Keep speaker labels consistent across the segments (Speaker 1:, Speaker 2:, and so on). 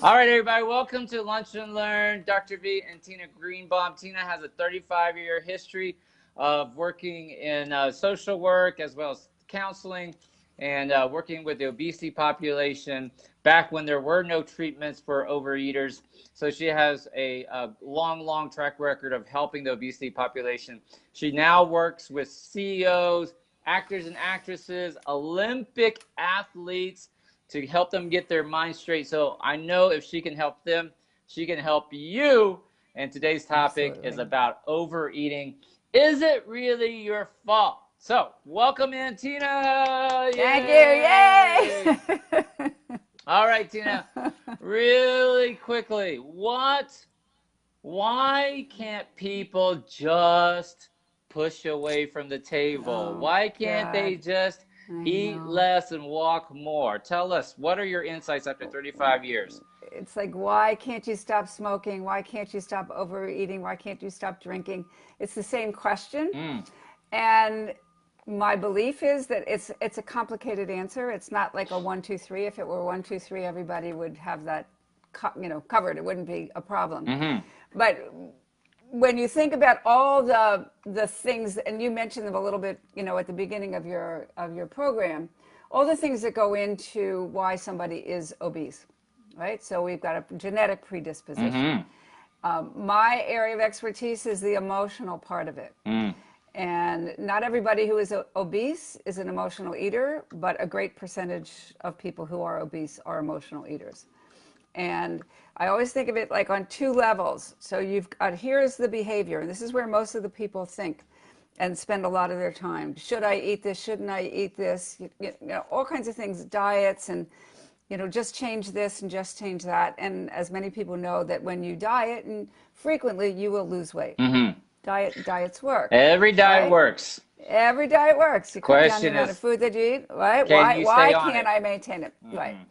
Speaker 1: All right, everybody, welcome to Luncheon Lurn. Dr. V and Tina Greenbaum. Tina has a 35-year history of working in social work as well as counseling and working with the obesity population back when there were no treatments for overeaters. So she has a long track record of helping the obesity population. She now works with CEOs, actors and actresses, Olympic athletes, to help them get their mind straight. So I know if she can help them, she can help you. And today's topic is about overeating. Is it really your fault? So welcome in, Tina.
Speaker 2: Thank you. Yay!
Speaker 1: All right, Tina, really quickly, why can't people just push away from the table?
Speaker 2: Oh,
Speaker 1: Why can't they
Speaker 2: God.
Speaker 1: just
Speaker 2: I
Speaker 1: eat
Speaker 2: know.
Speaker 1: less and walk more? Tell us, what are your insights after 35 years?
Speaker 2: It's like, why can't you stop smoking? Why can't you stop overeating? Why can't you stop drinking? It's the same question.
Speaker 1: Mm.
Speaker 2: And my belief is that it's a complicated answer. It's not like a 1, 2, 3. If it were 1, 2, 3, everybody would have that covered. It wouldn't be a problem.
Speaker 1: Mm-hmm.
Speaker 2: But when you think about all the things, and you mentioned them a little bit, at the beginning of your program, all the things that go into why somebody is obese, right? So we've got a genetic predisposition.
Speaker 1: Mm-hmm.
Speaker 2: My area of expertise is the emotional part of it.
Speaker 1: Mm.
Speaker 2: And not everybody who is obese is an emotional eater, but a great percentage of people who are obese are emotional eaters. And I always think of it like on two levels. So you've got, here's the behavior, and this is where most of the people think and spend a lot of their time. Should I eat this? Shouldn't I eat this? All kinds of things, diets, and just change this and just change that. And as many people know, that when you diet, and frequently you will lose weight.
Speaker 1: Mm-hmm.
Speaker 2: Diets work.
Speaker 1: Every diet
Speaker 2: Right?
Speaker 1: works.
Speaker 2: Every diet works. You cut down the
Speaker 1: Question
Speaker 2: amount of
Speaker 1: is,
Speaker 2: food that you eat, right?
Speaker 1: can you stay
Speaker 2: Why
Speaker 1: on
Speaker 2: can't
Speaker 1: it?
Speaker 2: I maintain it? Right.
Speaker 1: Mm-hmm.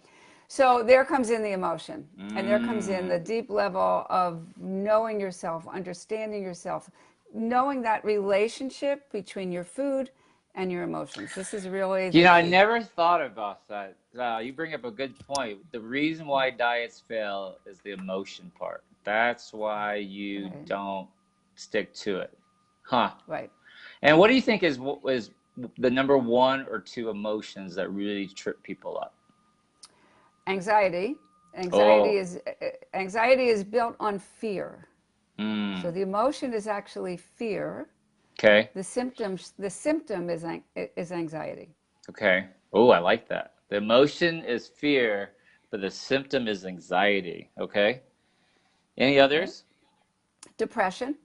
Speaker 2: So there comes in the emotion, and there comes in the
Speaker 1: Mm.
Speaker 2: deep level of knowing yourself, understanding yourself, knowing that relationship between your food and your emotions. This is really the
Speaker 1: I
Speaker 2: key.
Speaker 1: never thought about that. You bring up a good point. The reason why diets fail is the emotion part. That's why you
Speaker 2: Right.
Speaker 1: don't stick to it. Huh.
Speaker 2: Right.
Speaker 1: And what do you think is the number one or two emotions that really trip people up?
Speaker 2: Anxiety.
Speaker 1: Oh,
Speaker 2: Anxiety is built on fear. So
Speaker 1: mm,
Speaker 2: the emotion is actually fear.
Speaker 1: okay,
Speaker 2: The symptom is anxiety.
Speaker 1: okay. Oh, I like that. The emotion is fear, but the symptom is anxiety. Okay. Any
Speaker 2: Okay.
Speaker 1: others?
Speaker 2: Depression,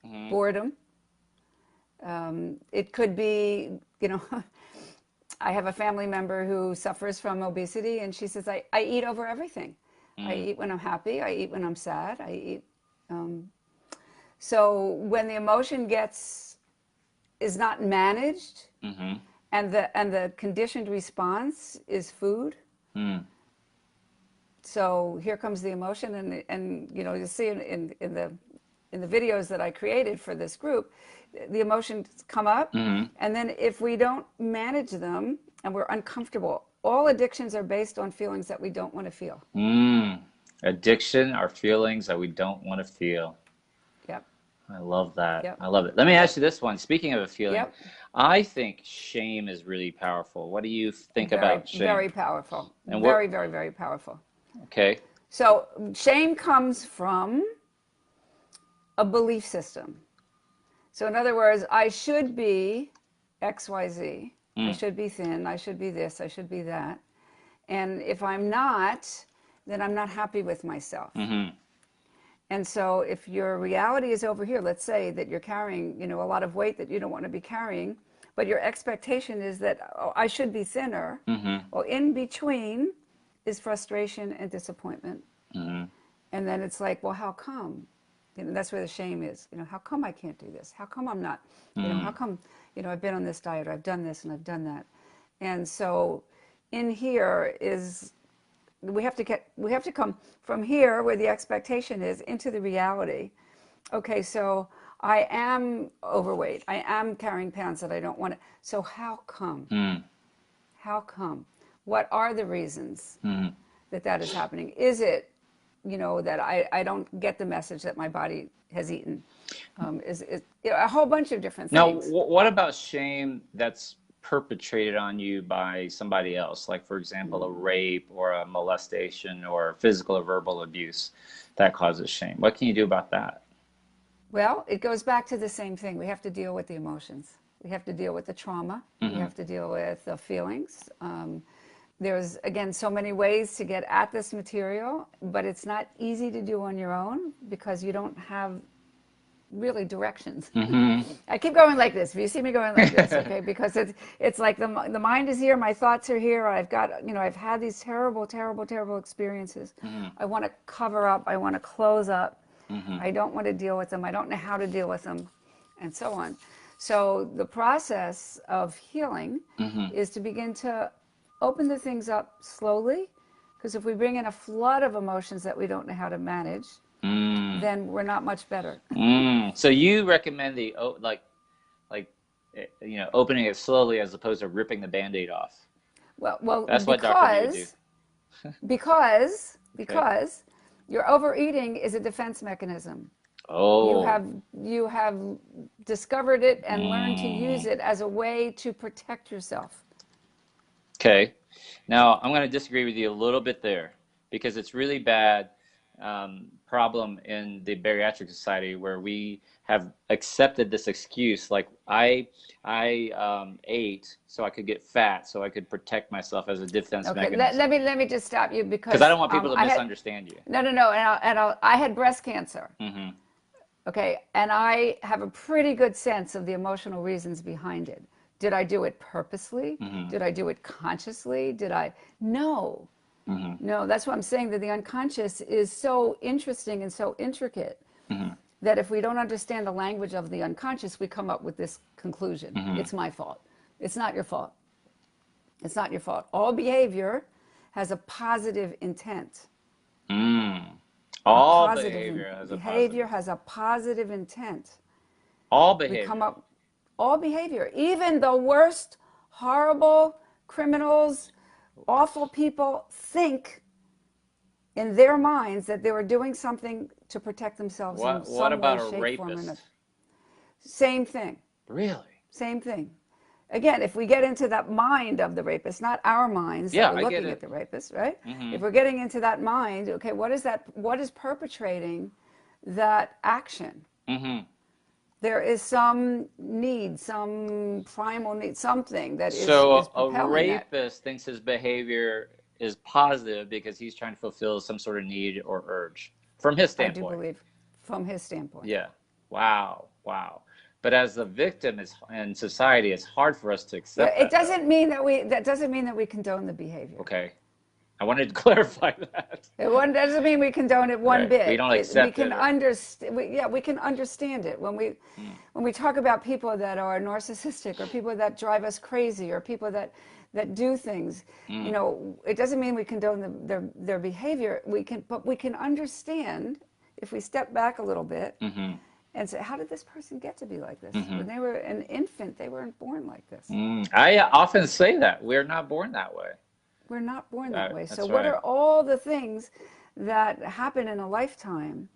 Speaker 1: Hmm.
Speaker 2: boredom. It could be, I have a family member who suffers from obesity, and she says, I eat over everything. I
Speaker 1: Mm,
Speaker 2: eat when I'm happy. I eat when I'm sad. I eat. Um, so when the emotion is not managed,
Speaker 1: mm-hmm.
Speaker 2: and the conditioned response is food.
Speaker 1: Mm,
Speaker 2: So here comes the emotion, and you see in the videos that I created for this group, the emotions come up,
Speaker 1: mm-hmm.
Speaker 2: and then if we don't manage them and we're uncomfortable, all addictions are based on feelings that we don't want to feel.
Speaker 1: Mm. Addiction are feelings that we don't want to feel.
Speaker 2: Yep,
Speaker 1: I love that.
Speaker 2: yep,
Speaker 1: I love it. Let me ask
Speaker 2: yep,
Speaker 1: you this one. Speaking of a feeling,
Speaker 2: yep.
Speaker 1: I think shame is really powerful. What do you think
Speaker 2: Very,
Speaker 1: about shame?
Speaker 2: very powerful.
Speaker 1: And what,
Speaker 2: Very, very, very powerful.
Speaker 1: okay.
Speaker 2: So shame comes from a belief system. So in other words, I should be XYZ. I
Speaker 1: Mm,
Speaker 2: should be thin. I should be this. I should be that. And if I'm not, then I'm not happy with myself.
Speaker 1: mm-hmm.
Speaker 2: And so if your reality is over here, let's say that you're carrying, a lot of weight that you don't want to be carrying, but your expectation is that, oh, I should be thinner.
Speaker 1: Mm-hmm.
Speaker 2: Well, in between is frustration and disappointment.
Speaker 1: Mm-hmm.
Speaker 2: And then it's like, well, how come? That's where the shame is. How come I can't do this? How come I'm not? How
Speaker 1: Mm,
Speaker 2: come, I've been on this diet, or I've done this and I've done that. And so in here is, we have to come from here where the expectation is into the reality. Okay, so I am overweight. I am carrying pounds that I don't want to. So how come?
Speaker 1: mm,
Speaker 2: How come? What are the reasons?
Speaker 1: mm,
Speaker 2: that is happening? Is it, that I don't get the message that my body has eaten? Is a whole bunch of different
Speaker 1: Now,
Speaker 2: things.
Speaker 1: what about shame that's perpetrated on you by somebody else? Like, for example, a rape or a molestation or physical or verbal abuse that causes shame. What can you do about that?
Speaker 2: Well, it goes back to the same thing. We have to deal with the emotions. We have to deal with the trauma. We have to deal with the feelings. There's, again, so many ways to get at this material, but it's not easy to do on your own because you don't have really directions. I keep going like this. If you see me going like this, okay, because it's like the mind is here, my thoughts are here. I've got, I've had these terrible, terrible, terrible experiences. I want to cover up. I want to close up. I don't want to deal with them. I don't know how to deal with them, and so on. So the process of healing is to begin to open the things up slowly, because if we bring in a flood of emotions that we don't know how to manage, then we're not much better.
Speaker 1: So you recommend the opening it slowly as opposed to ripping the Band-Aid off.
Speaker 2: Well,
Speaker 1: That's what Dr. V would do.
Speaker 2: because your overeating is a defense mechanism.
Speaker 1: Oh.
Speaker 2: You have discovered it and learned to use it as a way to protect yourself.
Speaker 1: Okay. Now, I'm going to disagree with you a little bit there, because it's really bad problem in the Bariatric Society where we have accepted this excuse, like I ate so I could get fat, so I could protect myself as a defense mechanism.
Speaker 2: Let me just stop you because
Speaker 1: I don't want people to misunderstand you.
Speaker 2: No, I had breast cancer. Okay, and I have a pretty good sense of the emotional reasons behind it. Did I do it purposely? Did I do it consciously? No. No, that's why I'm saying that the unconscious is so interesting and so intricate that if we don't understand the language of the unconscious, we come up with this conclusion. It's my fault. It's not your fault. It's not your fault. All behavior has a positive intent.
Speaker 1: All behavior
Speaker 2: has a positive intent.
Speaker 1: All behavior.
Speaker 2: All behavior, even the worst, horrible criminals, awful people think in their minds that they were doing something to protect themselves in some
Speaker 1: what about
Speaker 2: way,
Speaker 1: a
Speaker 2: shape,
Speaker 1: rapist?
Speaker 2: form, or another. Same thing.
Speaker 1: Really?
Speaker 2: Same thing. Again, if we get into that mind of the rapist, not our minds that we're looking at the rapist, right? If we're getting into that mind, okay, what is perpetrating that action? There is some need, some primal need, something that is
Speaker 1: So
Speaker 2: propelling
Speaker 1: a rapist thinks his behavior is positive because he's trying to fulfill some sort of need or urge from his standpoint.
Speaker 2: I do believe, from his standpoint.
Speaker 1: Yeah. Wow. But as a victim in society, it's hard for us to accept
Speaker 2: that. It doesn't mean that we condone the behavior.
Speaker 1: Okay. I wanted to clarify that.
Speaker 2: It doesn't mean we condone it one bit.
Speaker 1: We don't accept
Speaker 2: we can understand. We can understand it when we talk about people that are narcissistic or people that drive us crazy or people that do things. It doesn't mean we condone their behavior. But we can understand if we step back a little bit and say, how did this person get to be like this? When they were an infant, they weren't born like this.
Speaker 1: I often say that we're not born that way.
Speaker 2: We're not born that way. So what are all the things that happen in a lifetime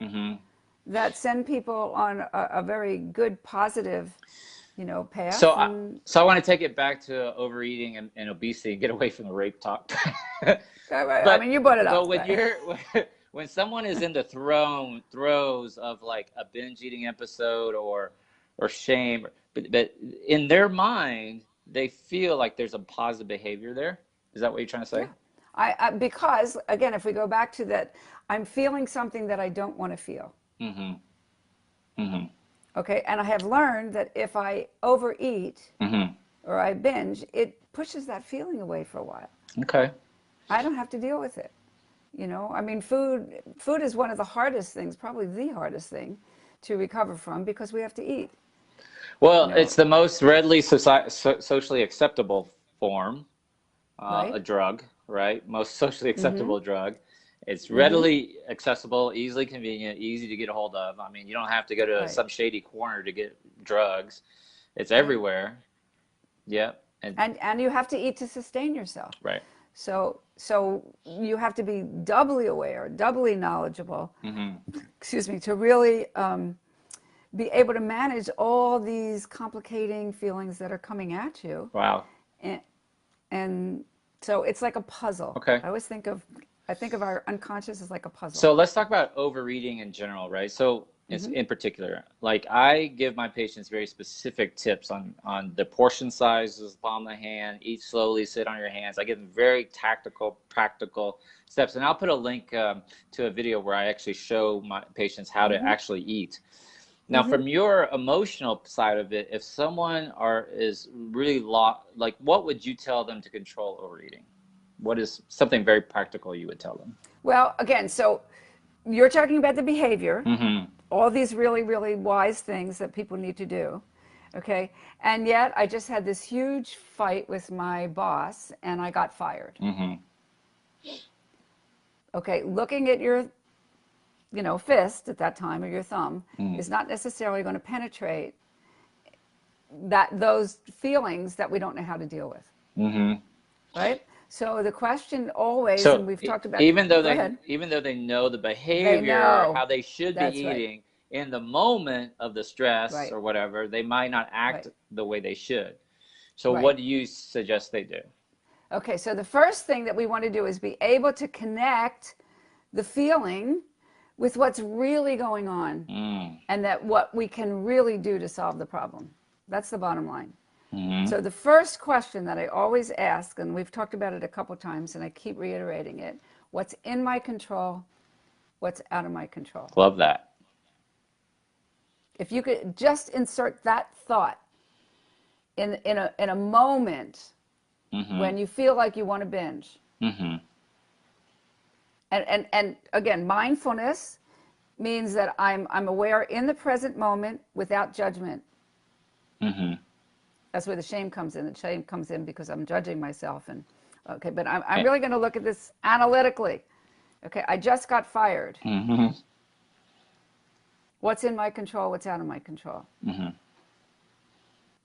Speaker 2: that send people on a very good, positive, path?
Speaker 1: So I want to take it back to overeating and obesity and get away from the rape talk.
Speaker 2: I mean, you brought it up.
Speaker 1: But when someone is in the throes of like a binge eating episode or shame, but in their mind, they feel like there's a positive behavior there. Is that what you're trying to say?
Speaker 2: Yeah. Because, again, if we go back to that, I'm feeling something that I don't want to feel. Okay, and I have learned that if I overeat or I binge, it pushes that feeling away for a while.
Speaker 1: Okay.
Speaker 2: I don't have to deal with it. I mean, food is one of the hardest things, probably the hardest thing to recover from because we have to eat.
Speaker 1: Well, it's the most readily socially acceptable form. A drug, right? Most socially acceptable drug. It's readily accessible, easily convenient, easy to get a hold of. I mean, you don't have to go to some shady corner to get drugs. It's everywhere. Yep.
Speaker 2: And you have to eat to sustain yourself.
Speaker 1: Right.
Speaker 2: So you have to be doubly aware, doubly knowledgeable, excuse me, to really be able to manage all these complicating feelings that are coming at you.
Speaker 1: Wow.
Speaker 2: And so it's like a puzzle.
Speaker 1: Okay.
Speaker 2: I think of our unconscious as like a puzzle.
Speaker 1: So let's talk about overeating in general, right? So in particular, like I give my patients very specific tips on the portion sizes, palm of the hand, eat slowly, sit on your hands. I give them very tactical, practical steps. And I'll put a link to a video where I actually show my patients how to actually eat. Now, from your emotional side of it, if someone is really like, what would you tell them to control overeating? What is something very practical you would tell them?
Speaker 2: Well, again, so you're talking about the behavior, all these really, really wise things that people need to do, okay? And yet I just had this huge fight with my boss and I got fired. Okay, looking at your fist at that time, or your thumb, is not necessarily going to penetrate those feelings that we don't know how to deal with. Right? So the question always, and we've talked about,
Speaker 1: even though they know the behavior, how they should be eating, in the moment of the stress or whatever, they might not act the way they should. So what do you suggest they do?
Speaker 2: Okay, so the first thing that we want to do is be able to connect the feeling with what's really going on, and that what we can really do to solve the problem. That's the bottom line. So the first question that I always ask, and we've talked about it a couple times and I keep reiterating it, what's in my control, what's out of my control?
Speaker 1: Love that.
Speaker 2: If you could just insert that thought in a moment when you feel like you want to binge. And again, mindfulness means that I'm aware in the present moment without judgment. That's where the shame comes in. The shame comes in because I'm judging myself. And okay, but I'm really going to look at this analytically. Okay, I just got fired. What's in my control? What's out of my control?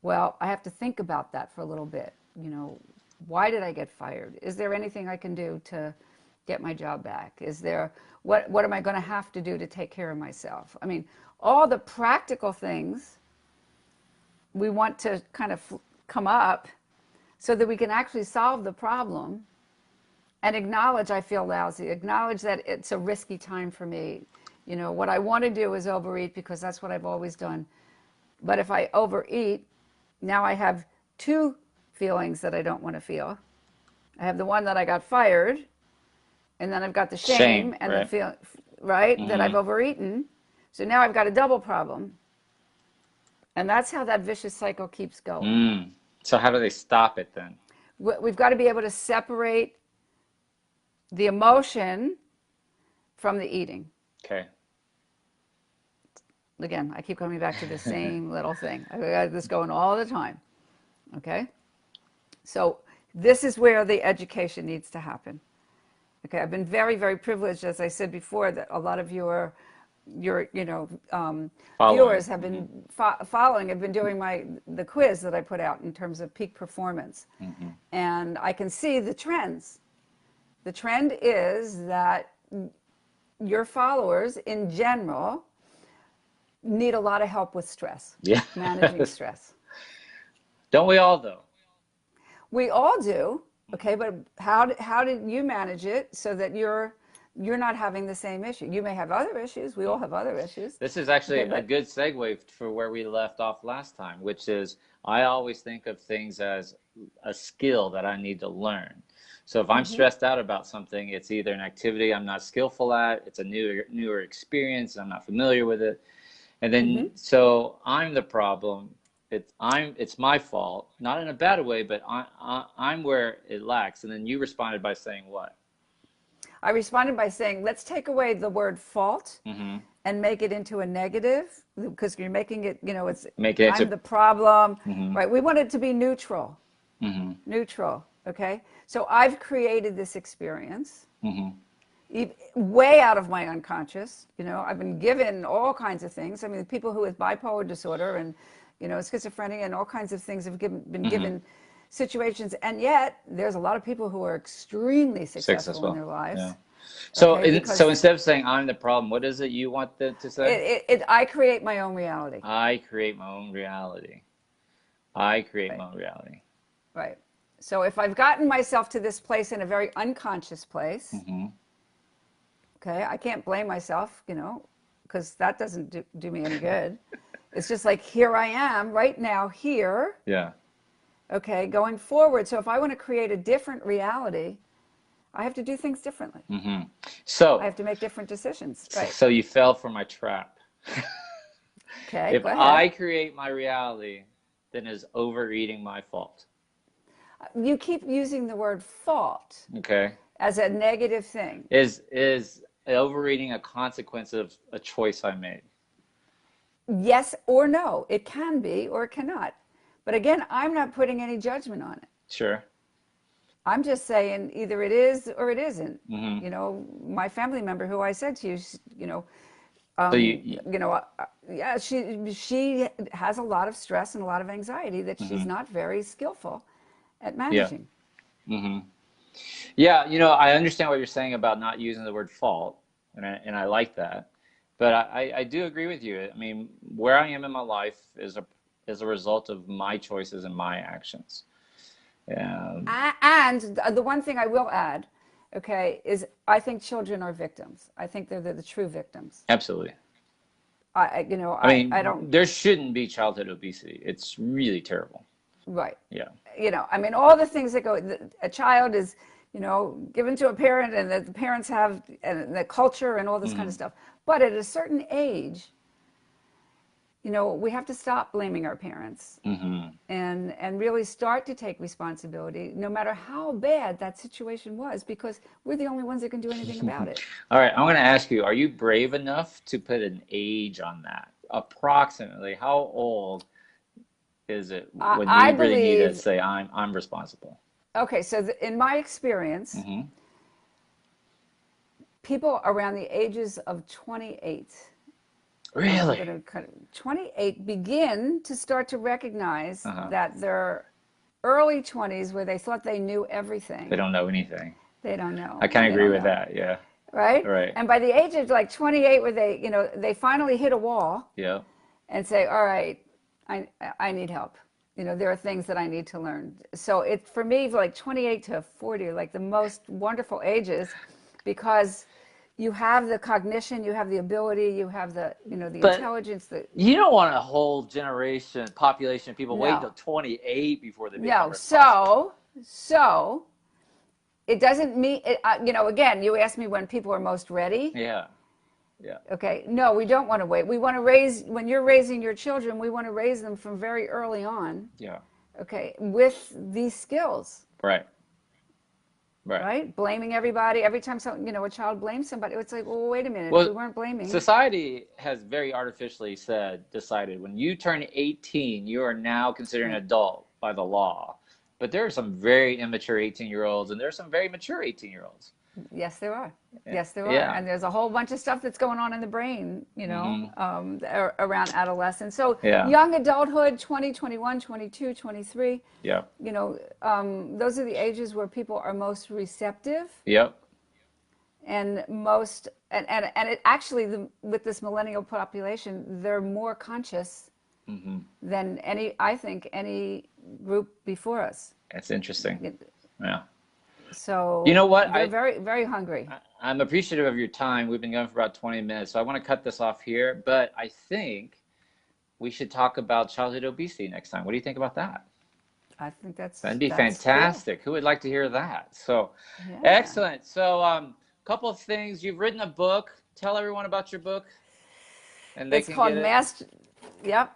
Speaker 2: Well, I have to think about that for a little bit. Why did I get fired? Is there anything I can do to get my job back? Is there, what am I going to have to do to take care of myself? I mean, all the practical things we want to kind of come up so that we can actually solve the problem and acknowledge I feel lousy, acknowledge that it's a risky time for me. What I want to do is overeat because that's what I've always done. But if I overeat, now I have two feelings that I don't want to feel. I have the one that I got fired, and then I've got the shame and the feel, that I've overeaten. So now I've got a double problem. And that's how that vicious cycle keeps going.
Speaker 1: So how do they stop it then?
Speaker 2: We've got to be able to separate the emotion from the eating.
Speaker 1: Okay.
Speaker 2: Again, I keep coming back to the same little thing. I got this going all the time. Okay? So this is where the education needs to happen. Okay, I've been very, very privileged, as I said before, that a lot of your viewers have been following. I've been doing the quiz that I put out in terms of peak performance, and I can see the trends. The trend is that your followers, in general, need a lot of help with stress. Managing stress.
Speaker 1: Don't we all, though?
Speaker 2: We all do. Okay, but how did you manage it so that you're not having the same issue? You may have other issues. We all have other issues.
Speaker 1: This is actually a good segue for where we left off last time, which is I always think of things as a skill that I need to learn. So if I'm stressed out about something, it's either an activity I'm not skillful at, it's a newer experience, I'm not familiar with it. And then so I'm the problem. It's my fault, not in a bad way, but I'm where it lacks. And then you responded by saying what?
Speaker 2: I responded by saying, let's take away the word fault and make it into a negative, because you're making it, I'm the problem, right? We want it to be neutral, neutral, okay? So I've created this experience way out of my unconscious. I've been given all kinds of things. I mean, people who with bipolar disorder and schizophrenia and all kinds of things have been given situations. And yet there's a lot of people who are extremely successful in their lives.
Speaker 1: Yeah. So,
Speaker 2: Okay,
Speaker 1: so instead of saying I'm the problem, what is it you want them to say?
Speaker 2: I create my own reality.
Speaker 1: I create my own reality. I create
Speaker 2: Right.
Speaker 1: my own reality.
Speaker 2: Right. So if I've gotten myself to this place in a very unconscious place, okay, I can't blame myself, because that doesn't do me any good. It's just like, here I am right now, here.
Speaker 1: Yeah.
Speaker 2: Okay, going forward. So if I want to create a different reality, I have to do things differently.
Speaker 1: So
Speaker 2: I have to make different decisions. Right.
Speaker 1: So you fell for my trap.
Speaker 2: Okay,
Speaker 1: If
Speaker 2: go ahead.
Speaker 1: I create my reality, then is overeating my fault?
Speaker 2: You keep using the word fault
Speaker 1: Okay.
Speaker 2: as a negative thing.
Speaker 1: Is overeating a consequence of a choice I made?
Speaker 2: Yes or no. It can be or it cannot. But again, I'm not putting any judgment on it.
Speaker 1: Sure.
Speaker 2: I'm just saying either it is or it isn't. My family member who I said to you,
Speaker 1: So you
Speaker 2: yeah, she has a lot of stress and a lot of anxiety that she's not very skillful at managing.
Speaker 1: Yeah, I understand what you're saying about not using the word fault, and I like that. But I do agree with you. I mean, where I am in my life is a result of my choices and my actions.
Speaker 2: And the one thing I will add, okay, is I think children are victims. I think they're the true victims.
Speaker 1: Absolutely.
Speaker 2: I don't.
Speaker 1: There shouldn't be childhood obesity. It's really terrible.
Speaker 2: Right.
Speaker 1: Yeah.
Speaker 2: All the things that go, a child is, given to a parent, and the parents have, and the culture and all this kind of stuff. But at a certain age, we have to stop blaming our parents and really start to take responsibility, no matter how bad that situation was, because we're the only ones that can do anything about it.
Speaker 1: All right, I'm going to ask you, are you brave enough to put an age on that? Approximately, how old is it when you really need to say, I'm responsible?
Speaker 2: Okay, so in my experience, people around the ages of 28,
Speaker 1: really,
Speaker 2: 28 begin to start to recognize that their early 20s, where they thought they knew everything,
Speaker 1: they don't know anything.
Speaker 2: They don't know.
Speaker 1: I kind of agree with that. Yeah.
Speaker 2: Right.
Speaker 1: Right.
Speaker 2: And by the age of like 28, where they finally hit a wall.
Speaker 1: Yeah.
Speaker 2: And say, all right, I need help. There are things that I need to learn. So for me, like 28 to 40 are like the most wonderful ages, because you have the cognition, you have the ability, you have the intelligence.
Speaker 1: You don't want a whole population of people wait until 28 before they become
Speaker 2: responsible. So it doesn't mean, again, you asked me when people are most ready.
Speaker 1: Yeah. Yeah.
Speaker 2: Okay. No, we don't want to wait. We want to when you're raising your children, we want to raise them from very early on.
Speaker 1: Yeah.
Speaker 2: Okay. With these skills.
Speaker 1: Right.
Speaker 2: Right. Blaming everybody. Every time a child blames somebody, it's like, well, wait a minute. We weren't blaming.
Speaker 1: Society has very artificially decided when you turn 18, you are now considered an adult by the law. But there are some very immature 18-year-olds, and there are some very mature 18-year-olds.
Speaker 2: Yes, there are. Yes, there are.
Speaker 1: Yeah.
Speaker 2: And there's a whole bunch of stuff that's going on in the brain, around adolescence. So young adulthood, 20, 21, 22, 23.
Speaker 1: Yeah.
Speaker 2: Those are the ages where people are most receptive.
Speaker 1: Yep.
Speaker 2: And most, and it actually, with this millennial population, they're more conscious than any group before us.
Speaker 1: That's interesting. Yeah.
Speaker 2: So
Speaker 1: you know what?
Speaker 2: They're very, very hungry.
Speaker 1: I'm appreciative of your time. We've been going for about 20 minutes, so I want to cut this off here. But I think we should talk about childhood obesity next time. What do you think about that?
Speaker 2: I think that'd
Speaker 1: be fantastic. Cool. Who would like to hear that? So, excellent. So, a couple of things. You've written a book. Tell everyone about your book. And
Speaker 2: it's called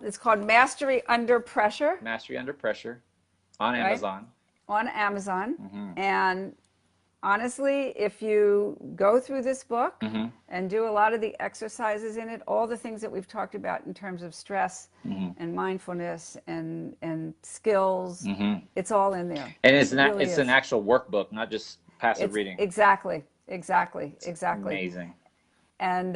Speaker 2: It's called Mastery Under Pressure.
Speaker 1: Mastery Under Pressure, on Amazon.
Speaker 2: On Amazon. And honestly, if you go through this book and do a lot of the exercises in it, all the things that we've talked about in terms of stress and mindfulness and skills, it's all in there.
Speaker 1: And it's an actual workbook, not just passive reading.
Speaker 2: Exactly.
Speaker 1: Amazing.
Speaker 2: And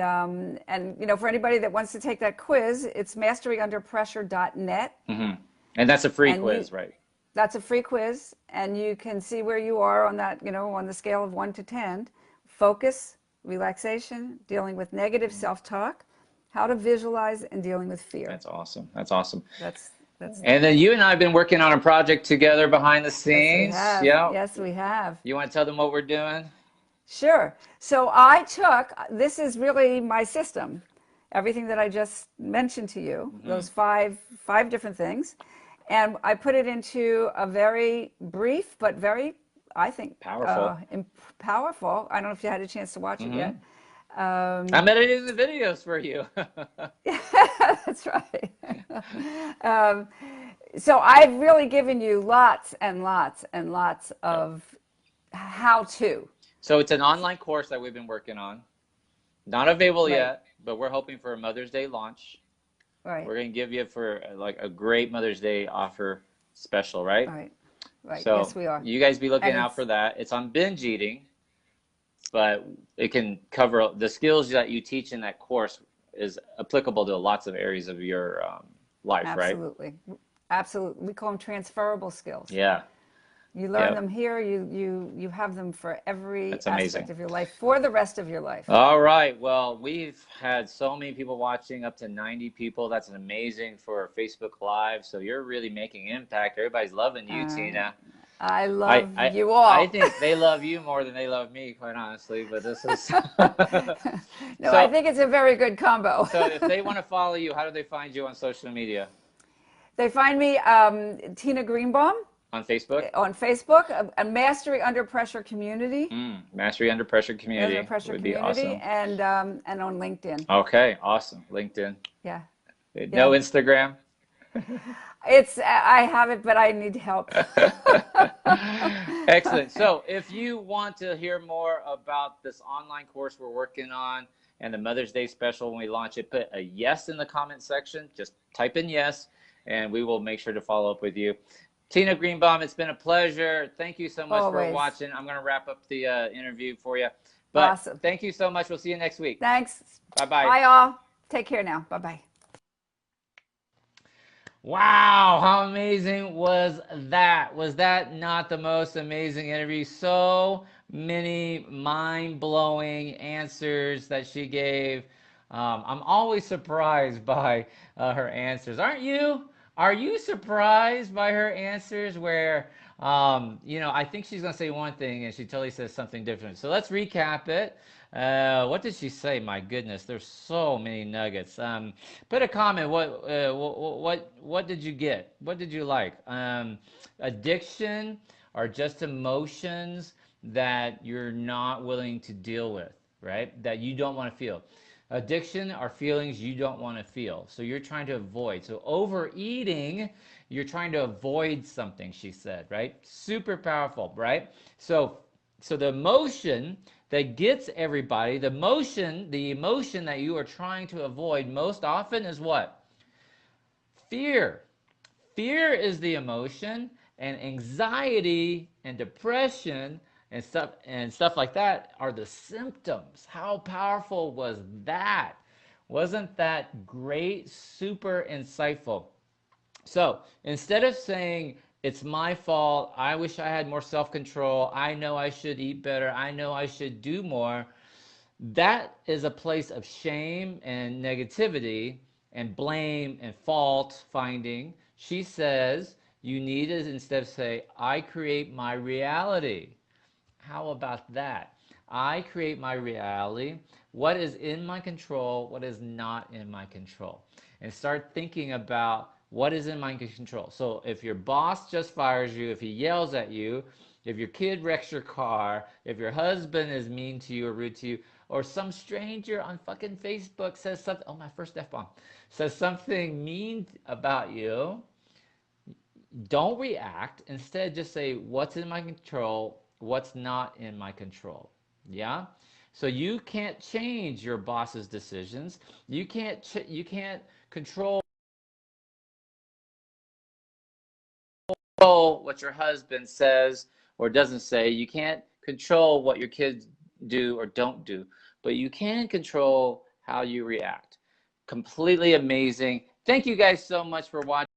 Speaker 2: for anybody that wants to take that quiz, it's masteryunderpressure.net.
Speaker 1: And that's a free quiz, right?
Speaker 2: That's a free quiz, and you can see where you are on that, on the scale of 1 to 10. Focus, relaxation, dealing with negative self-talk, how to visualize, and dealing with fear.
Speaker 1: That's awesome. That's awesome.
Speaker 2: That's
Speaker 1: And then you and I have been working on a project together behind the
Speaker 2: Yes, we
Speaker 1: scenes.
Speaker 2: have.
Speaker 1: Yeah.
Speaker 2: Yes, we have.
Speaker 1: You want to tell them what we're doing?
Speaker 2: Sure. So this is really my system. Everything that I just mentioned to you, those five different things, and I put it into a very brief but very, I think,
Speaker 1: Powerful.
Speaker 2: Powerful. I don't know if you had a chance to watch it yet.
Speaker 1: I'm editing the videos for you.
Speaker 2: That's right. So I've really given you lots and lots and lots of how to.
Speaker 1: So it's an online course that we've been working on. Not available
Speaker 2: Right.
Speaker 1: yet, but we're hoping for a Mother's Day launch.
Speaker 2: Right.
Speaker 1: We're going to give you for like a great Mother's Day offer special, right?
Speaker 2: Right. Right.
Speaker 1: So
Speaker 2: Yes, we are.
Speaker 1: you guys be looking
Speaker 2: And
Speaker 1: out for that. It's on binge eating, but it can cover the skills that you teach in that course is applicable to lots of areas of your life, right?
Speaker 2: Absolutely. Absolutely. We call them transferable skills.
Speaker 1: Yeah.
Speaker 2: You learn
Speaker 1: Yep.
Speaker 2: them here, you have them for every
Speaker 1: That's amazing.
Speaker 2: aspect of your life for the rest of your life.
Speaker 1: All right. Well, we've had so many people watching, up to 90 people. That's amazing for Facebook Live. So you're really making impact. Everybody's loving you, Tina.
Speaker 2: I love you all.
Speaker 1: I think they love you more than they love me, quite honestly. But this is
Speaker 2: No, I think it's a very good combo.
Speaker 1: So if they want to follow you, how do they find you on social media?
Speaker 2: They find me Tina Greenbaum
Speaker 1: On Facebook?
Speaker 2: on Facebook, a Mastery Under Pressure community.
Speaker 1: Mastery Under Pressure community
Speaker 2: Under Pressure
Speaker 1: would
Speaker 2: community,
Speaker 1: be awesome.
Speaker 2: and on LinkedIn.
Speaker 1: Okay, awesome. LinkedIn.
Speaker 2: Yeah.
Speaker 1: No Instagram?
Speaker 2: I have it, but I need help.
Speaker 1: Excellent. So if you want to hear more about this online course we're working on and the Mother's Day special when we launch it, put a yes in the comment section. Just type in yes, and we will make sure to follow up with you. Tina Greenbaum, it's been a pleasure. Thank you so much for watching. I'm going to wrap up the interview for you. But
Speaker 2: awesome.
Speaker 1: Thank you so much. We'll see you next week.
Speaker 2: Thanks.
Speaker 1: Bye-bye.
Speaker 2: Bye, all. Take care now. Bye-bye.
Speaker 1: Wow, how amazing was that? Was that not the most amazing interview? So many mind-blowing answers that she gave. I'm always surprised by her answers. Aren't you? Are you surprised by her answers where, I think she's going to say one thing and she totally says something different. So let's recap it. What did she say? My goodness, there's so many nuggets. Put a comment. What did you get? What did you like? Addiction are just emotions that you're not willing to deal with, right? That you don't want to feel. Addiction are feelings you don't want to feel. So you're trying to avoid. So overeating, you're trying to avoid something, she said, right? Super powerful, right? So the emotion that gets everybody, the emotion that you are trying to avoid most often is what? Fear. Fear is the emotion, and anxiety and depression and stuff like that are the symptoms. How powerful was that? Wasn't that great? Super insightful. So instead of saying, it's my fault, I wish I had more self-control, I know I should eat better, I know I should do more, that is a place of shame and negativity and blame and fault finding. She says you need to instead say, I create my reality. How about that? I create my reality. What is in my control? What is not in my control? And start thinking about what is in my control. So if your boss just fires you, if he yells at you, if your kid wrecks your car, if your husband is mean to you or rude to you, or some stranger on fucking Facebook says something, oh, my first F-bomb, says something mean about you, don't react. Instead, just say, what's in my control? What's not in my control? Yeah? So you can't change your boss's decisions. You can't control what your husband says or doesn't say. You can't control what your kids do or don't do. But you can control how you react. Completely amazing. Thank you guys so much for watching.